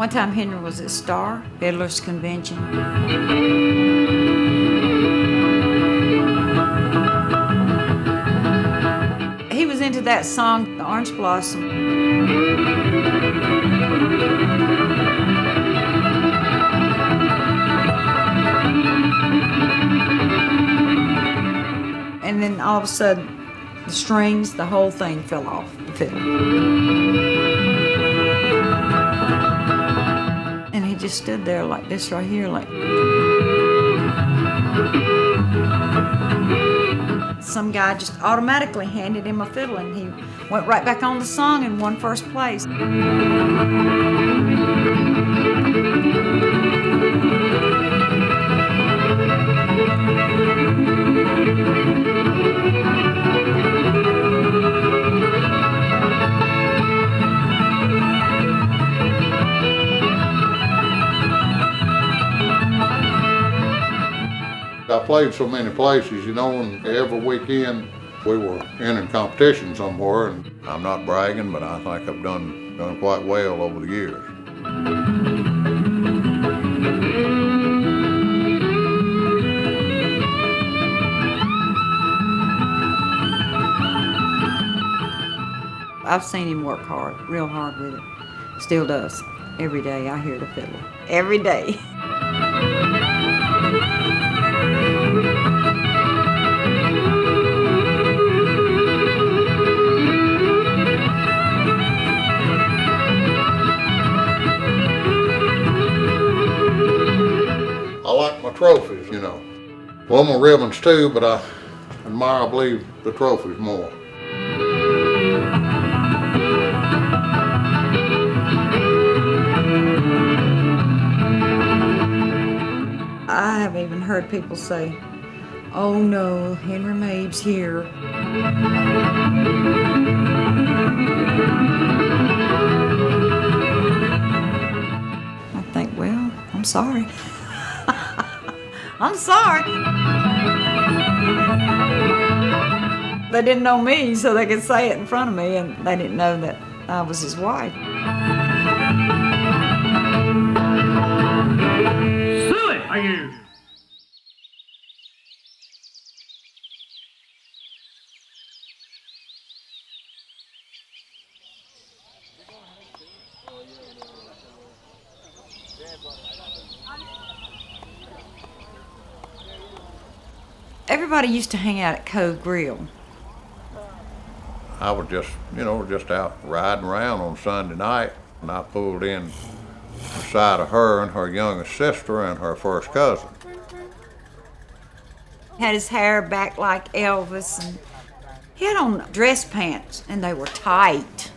One time Henry was at Star Fiddlers Convention. He was into that song, The Orange Blossom. And then all of a sudden, the strings, the whole thing fell off the fiddle. And he just stood there like this right here, like. Some guy just automatically handed him a fiddle and he went right back on the song and won first place. I played so many places, you know, and every weekend we were in competition somewhere. And I'm not bragging, but I think I've done quite well over the years. I've seen him work hard, real hard with it. Still does. Every day I hear the fiddle. Every day. I like my trophies, you know. Well, my ribbons too, but I admire, I believe, the trophies more. I have even heard people say, "Oh no, Henry Mabes here." I think, well, I'm sorry. I'm sorry. They didn't know me, so they could say it in front of me, and they didn't know that I was his wife. Silly are you? Everybody used to hang out at Cove Grill. I was just, you know, just out riding around on Sunday night, and I pulled in beside of her and her youngest sister and her first cousin. Had his hair back like Elvis, and he had on dress pants, and they were tight.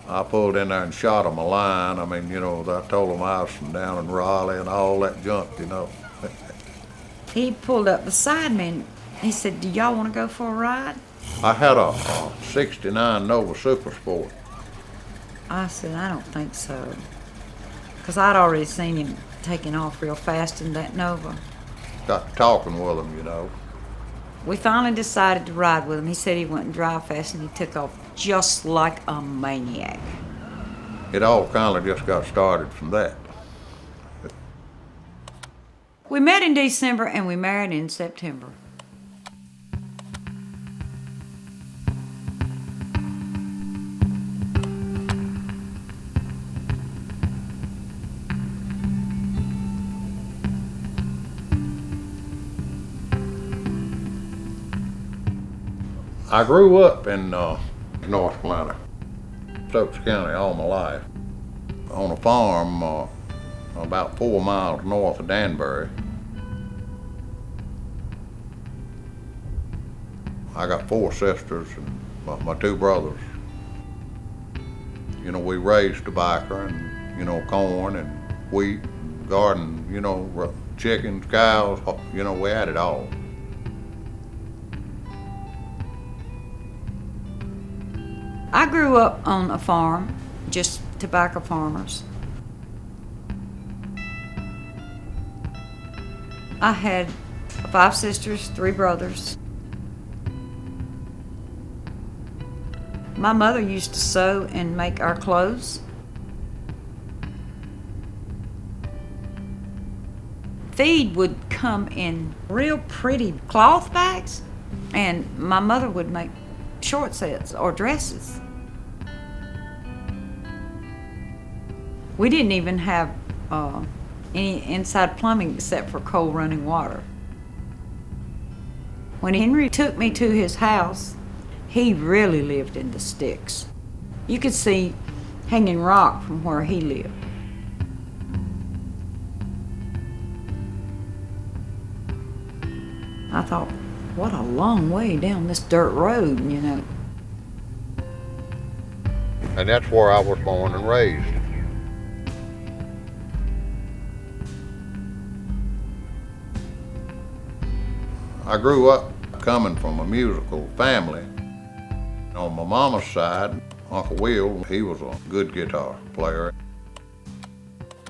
I pulled in there and shot him a line. I mean, you know, I told him I was from down in Raleigh and all that junk, you know. He pulled up beside me, and he said, "Do y'all want to go for a ride?" I had a 69 Nova Super Sport. I said, "I don't think so," because I'd already seen him taking off real fast in that Nova. Got to talking with him, you know. We finally decided to ride with him. He said he wouldn't drive fast, and he took off just like a maniac. It all kind of just got started from that. We met in December, and we married in September. I grew up in North Carolina, Stokes County, all my life, on a farm about 4 miles north of Danbury. I got 4 sisters and my 2 brothers. You know, we raised tobacco and, you know, corn and wheat, and garden, you know, chickens, cows, you know, we had it all. I grew up on a farm, just tobacco farmers. I had 5 sisters, 3 brothers. My mother used to sew and make our clothes. feed would come in real pretty cloth bags, and my mother would make short sets or dresses. We didn't even have any inside plumbing except for cold running water. When Henry took me to his house, he really lived in the sticks. You could see Hanging Rock from where he lived. I thought, what a long way down this dirt road, you know. And that's where I was born and raised. I grew up coming from a musical family. On my mama's side, Uncle Will, he was a good guitar player.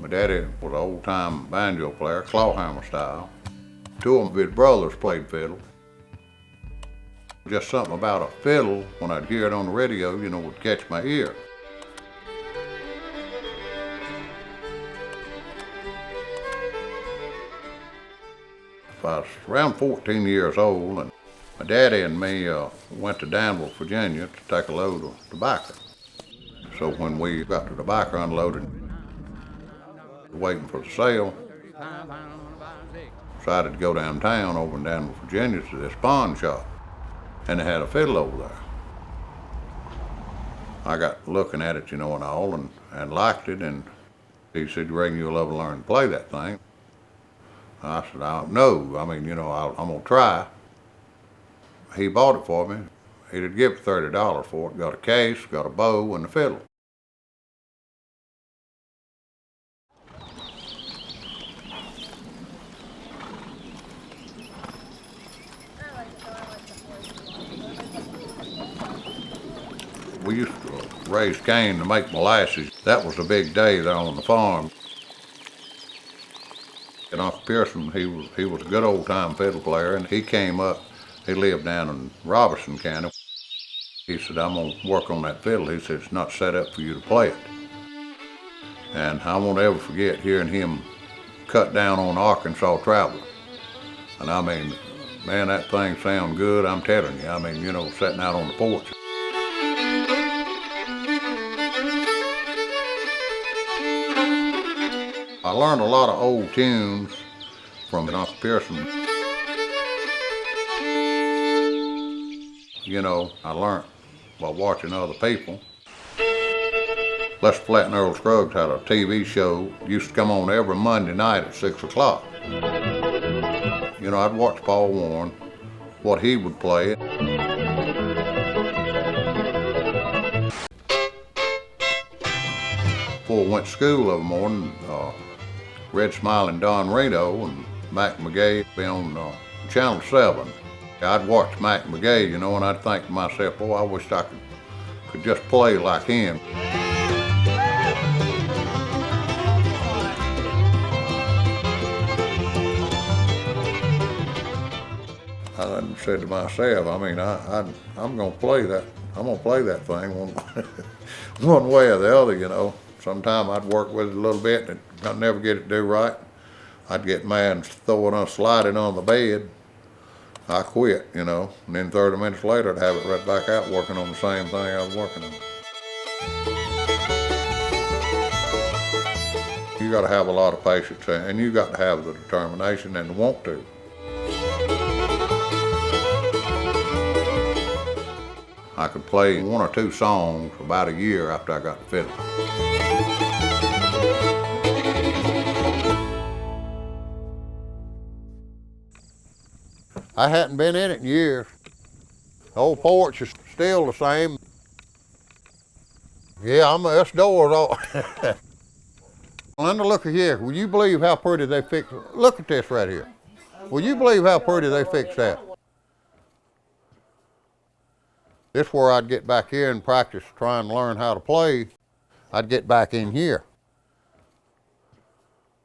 My daddy was an old-time banjo player, clawhammer style. Two of his brothers played fiddle. Just something about a fiddle, when I'd hear it on the radio, you know, would catch my ear. I was around 14 years old, and my daddy and me went to Danville, Virginia to take a load of tobacco. So when we got the tobacco unloaded, waiting for the sale, decided to go downtown over in Danville, Virginia to this pawn shop, and they had a fiddle over there. I got looking at it, you know, and all, and liked it, and he said, "Ring, you'll ever learn to play that thing?" I said, "I don't know. I mean, you know, I'm gonna try." He bought it for me. He'd give me $30 for it. Got a case, got a bow, and a fiddle. We used to raise cane to make molasses. That was a big day there on the farm. And Uncle Pearson, he was a good old-time fiddle player, and he came up. He lived down in Robertson County. He said, "I'm gonna work on that fiddle." He said, "It's not set up for you to play it." And I won't ever forget hearing him cut down on Arkansas Traveler. And I mean, man, that thing sounded good, I'm telling you. I mean, you know, sitting out on the porch. I learned a lot of old tunes from Uncle Pearson. You know, I learned by watching other people. Lester Flatt and Earl Scruggs had a TV show, used to come on every Monday night at 6 o'clock. You know, I'd watch Paul Warren, what he would play. Before I went to school every morning, Red Smiling Don Reno and Mac McGay be on Channel 7. I'd watch Mac McGay, you know, and I'd think to myself, "Boy, I wish I could just play like him." I said to myself, I mean, I'm gonna play that. I'm gonna play that thing one way or the other, you know. Sometime I'd work with it a little bit and I'd never get it to do right. I'd get mad and throw it on, slide it on the bed. I quit, you know, and then 30 minutes later I'd have it right back out working on the same thing I was working on. You got to have a lot of patience, and you got to have the determination and the want to. I could play 1 or 2 songs about a year after I got the fiddle. I hadn't been in it in years. The old porch is still the same. Yeah, this door's all. Linda, look at here. Will you believe how pretty they fixed it? Look at this right here. Will you believe how pretty they fixed that? This is where I'd get back here and practice trying to learn how to play. I'd get back in here.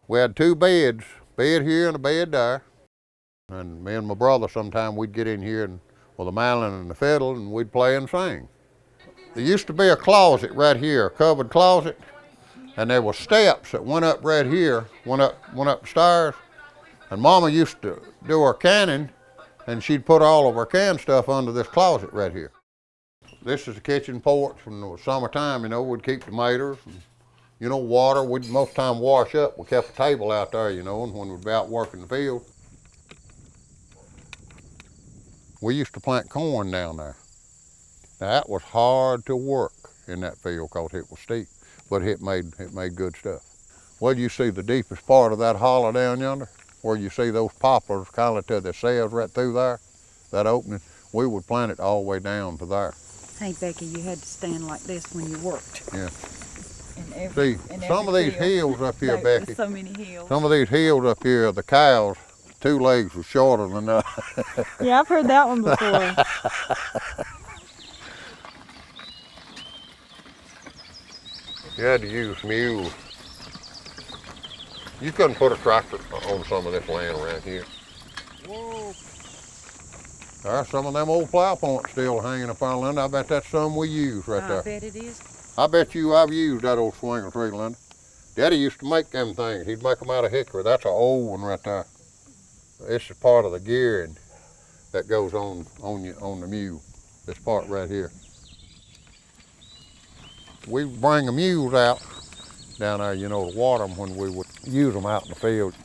We had 2 beds, bed here and a bed there. And me and my brother, sometime we'd get in here and, with a mandolin and the fiddle, and we'd play and sing. There used to be a closet right here, a covered closet, and there were steps that went up right here, went up the stairs, And Mama used to do her canning, and she'd put all of her canned stuff under this closet right here. This is the kitchen porch. In the summertime, we'd keep tomatoes and, water. We'd most time wash up. We kept a table out there, and when we'd be out working the field. We used to plant corn down there. Now that was hard to work in that field because it was steep, but it made good stuff. Well, you see the deepest part of that hollow down yonder, where you see those poplars kind of to themselves right through there, that opening, we would plant it all the way down to there. Hey, Becky, you had to stand like this when you worked. Yeah. See, some of these hills up here, Becky, so many hills. Some of these hills up here, the cows, 2 legs were shorter than that. Yeah, I've heard that one before. You had to use mules. You couldn't put a tractor on some of this land around here. Whoa. There's some of them old plow points still hanging up on Linda. I bet that's some we use right there. I bet it is. I bet you I've used that old swinger tree, Linda. Daddy used to make them things. He'd make them out of hickory. That's an old one right there. This is part of the gearing that goes on the mule. This part right here. We bring the mules out down there, to water them when we would use them out in the field.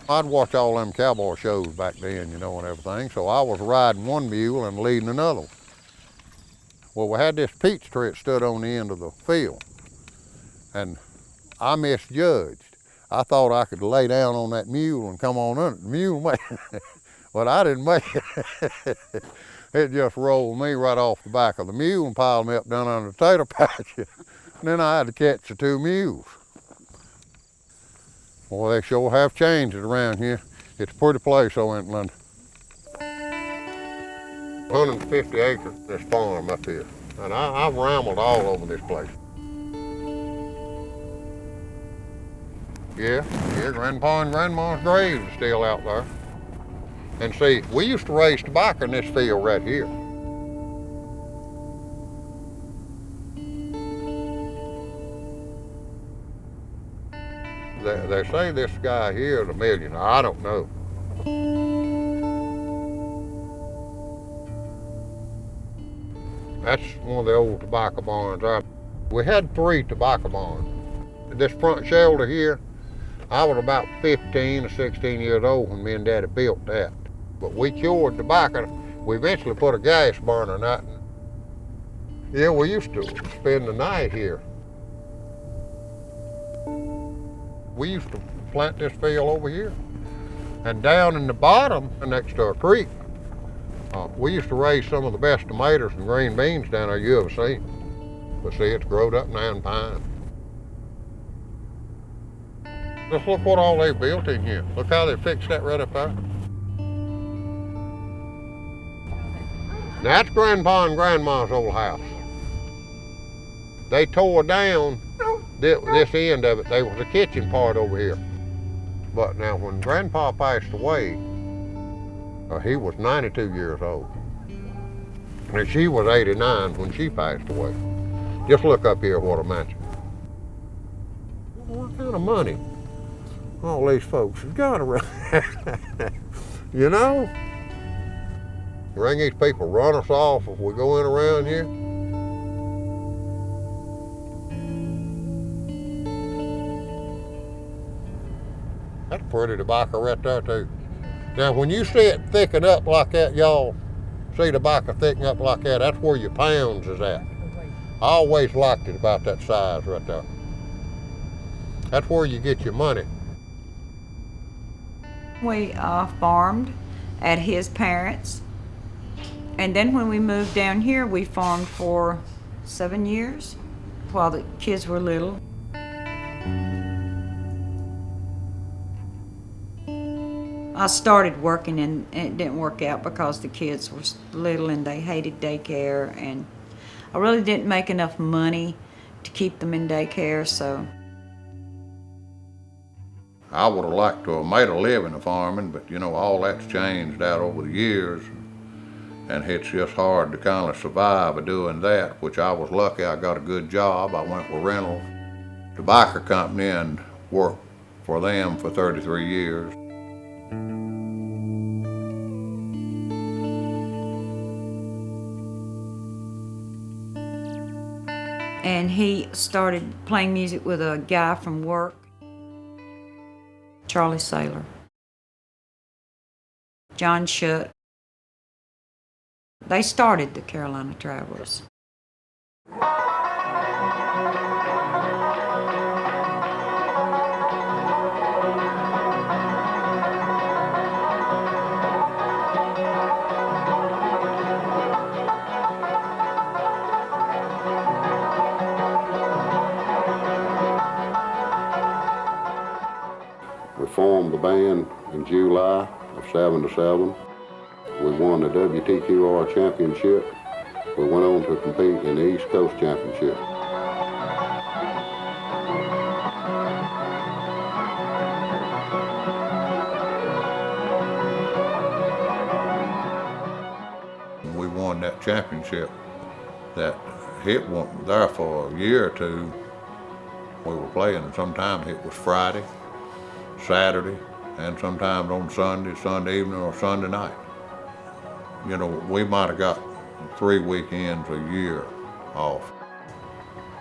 I'd watch all them cowboy shows back then, and everything, so I was riding one mule and leading another one. Well, we had this peach tree that stood on the end of the field, and I misjudged. I thought I could lay down on that mule and come on under. The mule made it, but I didn't make it. It just rolled me right off the back of the mule and piled me up down under the tater patch. And then I had to catch the 2 mules. Boy, they sure have changed it around here. It's a pretty place, Linda. 150 acres, this farm up here. And I've rambled all over this place. Yeah, Grandpa and Grandma's graves are still out there. And see, we used to raise tobacco in this field right here. They say this guy here is a millionaire. I don't know. That's one of the old tobacco barns. We had 3 tobacco barns. This front shoulder here, I was about 15 or 16 years old when me and Daddy built that. But we cured tobacco. We eventually put a gas burner in that. Yeah, we used to spend the night here. We used to plant this field over here. And down in the bottom, next to a creek, we used to raise some of the best tomatoes and green beans down there you ever seen. But see, it's growed up now in pine. Just look what all they built in here. Look how they fixed that right up there. Now, that's Grandpa and Grandma's old house. They tore down this end of it. There was a kitchen part over here. But now, when Grandpa passed away, he was 92 years old. And she was 89 when she passed away. Just look up here what a mansion. What kind of money all these folks have got around? Bring these people run us off if we go in around here. That's pretty tobacco right there too. Now when you see it thicken up like that, y'all see tobacco thicken up like that, that's where your pounds is at. I always liked it about that size right there. That's where you get your money. We farmed at his parents'. And then when we moved down here, we farmed for 7 years while the kids were little. I started working and it didn't work out because the kids were little and they hated daycare, and I really didn't make enough money to keep them in daycare, so. I would have liked to have made a living of farming, but all that's changed out over the years. And it's just hard to kind of survive doing that, which I was lucky I got a good job. I went with Reynolds Tobacco Company and worked for them for 33 years. And he started playing music with a guy from work, Charlie Saylor, John Shutt. They started the Carolina Travelers. We formed the band in July of '77. We won the WTQR championship. We went on to compete in the East Coast Championship. We won that championship. That hit wasn't there for a year or two. We were playing, and sometimes it was Friday, Saturday, and sometimes on Sunday evening or Sunday night. You know, we might have got 3 weekends a year off.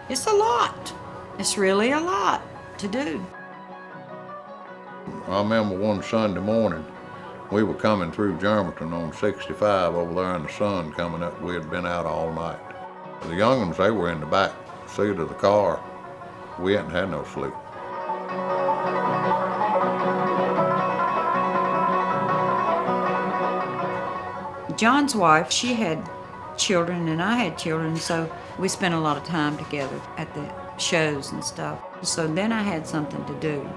It's a lot. It's really a lot to do. I remember one Sunday morning, we were coming through Germantown on 65 over there in the sun coming up. We had been out all night. The young ones, they were in the back seat of the car. We hadn't had no sleep. John's wife, she had children and I had children, so we spent a lot of time together at the shows and stuff. So then I had something to do.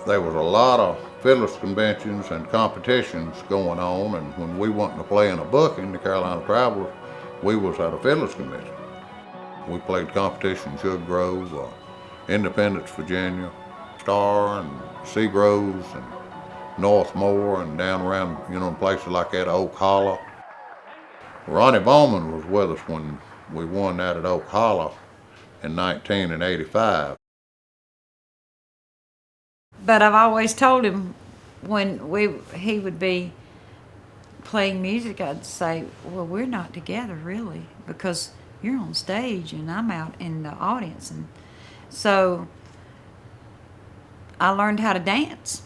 There was a lot of fiddlers conventions and competitions going on, and when we wanted to play in a booking, the Carolina Travelers, we was at a fiddlers convention. We played competition in Sugar Grove, Independence, Virginia, Star and Seagroves and Northmore and down around, you know, places like that, Oak Hollow. Ronnie Bowman was with us when we won that at Oak Hollow in 1985. But I've always told him when he would be playing music, I'd say, well, we're not together really, because you're on stage and I'm out in the audience. And so I learned how to dance.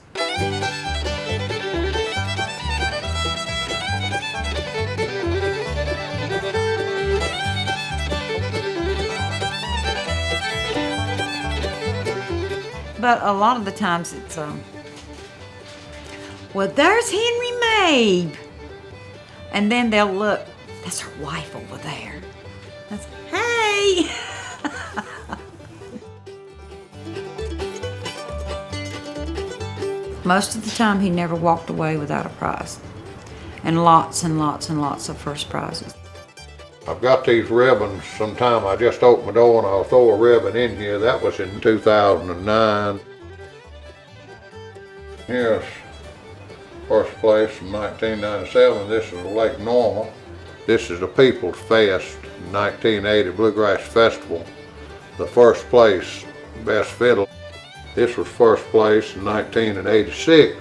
But a lot of the times it's, well, there's Henry Mabe. And then they'll look, that's her wife over there. That's, hey! Most of the time, he never walked away without a prize. And lots and lots and lots of first prizes. I've got these ribbons. Sometime I just open my door and I'll throw a ribbon in here. That was in 2009. Here's first place in 1997. This is Lake Norma. This is the People's Fest 1980 Bluegrass Festival. The first place, best fiddle. This was first place in 1986.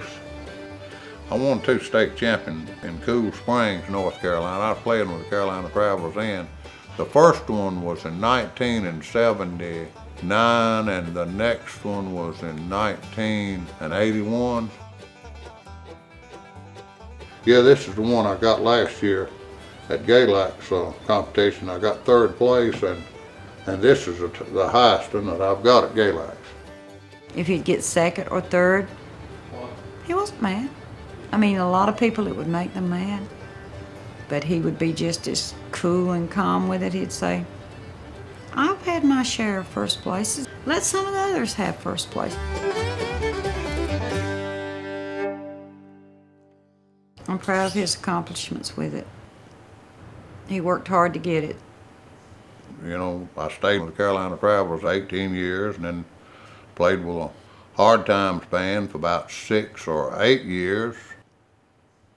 I won 2 state champions in Cool Springs, North Carolina. I was playing with the Carolina Travelers then. The first one was in 1979, and the next one was in 1981. Yeah, this is the one I got last year at Galax competition. I got 3rd place, and this is the highest one that I've got at Galax. If he'd get 2nd or 3rd, he wasn't mad. I mean, a lot of people, it would make them mad. But he would be just as cool and calm with it. He'd say, I've had my share of first places. Let some of the others have first place. I'm proud of his accomplishments with it. He worked hard to get it. You know, I stayed with the Carolina Travelers 18 years and then played with a Hard Times band for about 6 or 8 years.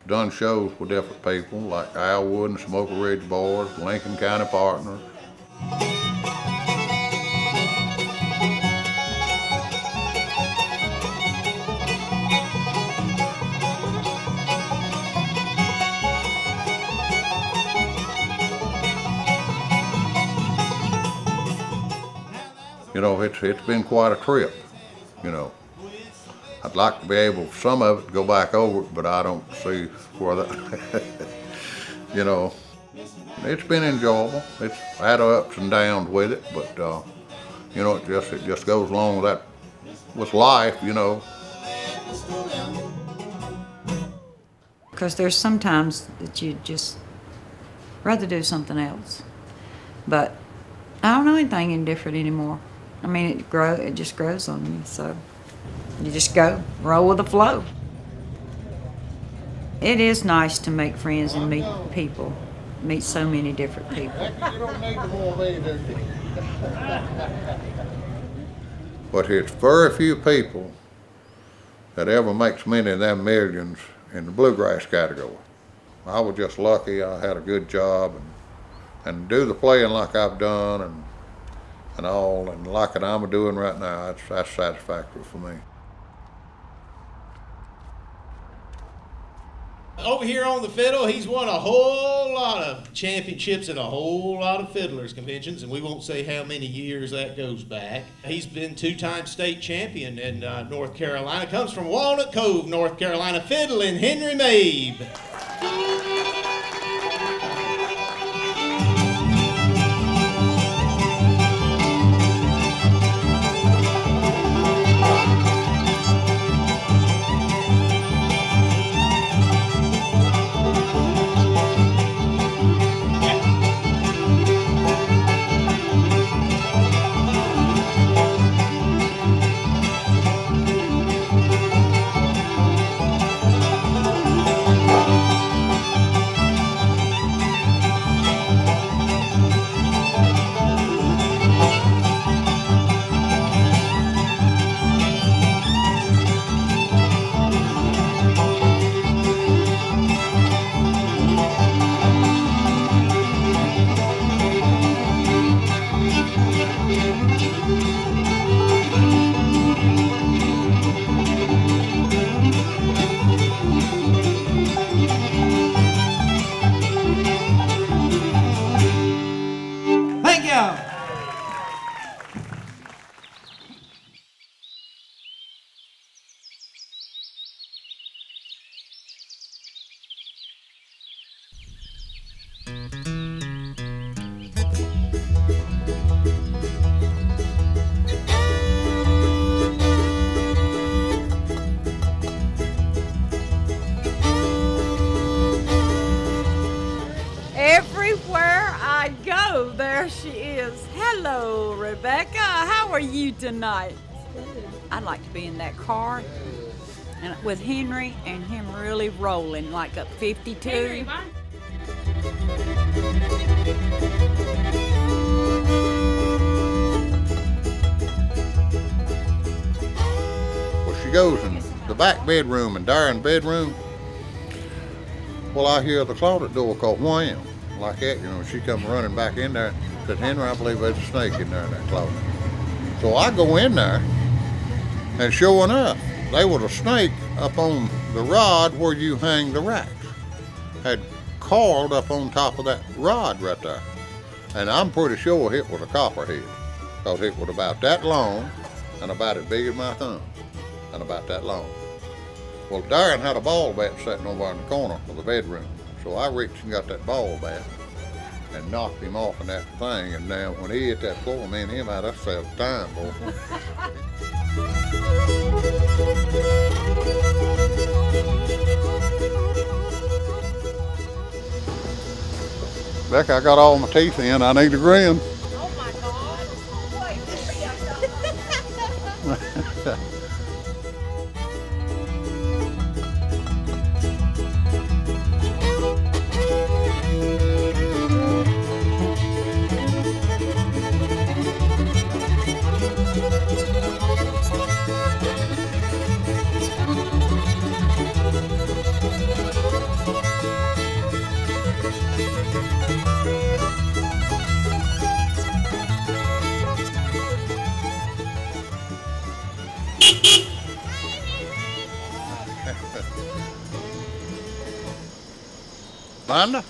done shows with different people like Alwood and Smoker Ridge Boys, Lincoln County Partners. You know, it's been quite a trip, you know. I'd like to be able, some of it, to go back over it, but I don't see where that, you know. It's been enjoyable. It's had ups and downs with it, but, you know, it just goes along with that, with life, you know. Because there's sometimes that you just rather do something else. But I don't know anything any different anymore. I mean, it just grows on me, so you just go, roll with the flow. It is nice to make friends and meet people, meet so many different people. You don't need the more me, do you? But it's very few people that ever makes many of them millions in the bluegrass category. I was just lucky. I had a good job and do the playing like I've done and all, and like it I'm doing right now, that's satisfactory for me. Over here on the fiddle, he's won a whole lot of championships at a whole lot of fiddlers conventions, and we won't say how many years that goes back. He's been two-time state champion in North Carolina. Comes from Walnut Cove, North Carolina, fiddling Henry Mabes. Thank you. Everywhere I go, there she is. Hello, Rebecca. How are you tonight? I'd like to be in that car and with Henry and him really rolling like up 52. Henry, Well, she goes in the back bedroom and Darren's bedroom. Well, I hear the closet door go wham, like that, you know. She come running back in there. Said, Henry, I believe there's a snake in there in that closet. So I go in there, and sure enough, there was a snake up on the rod where you hang the racks. Had coiled up on top of that rod right there. And I'm pretty sure it was a copperhead, because it was about that long and about as big as my thumb, and about that long. Well, Darren had a ball bat sitting over in the corner of the bedroom, so I reached and got that ball bat and knocked him off in that thing, and now when he hit that floor, me and him had ourselves time, boy. Beck, I got all my teeth in. I need a grin. oh my God. Wait, Linda?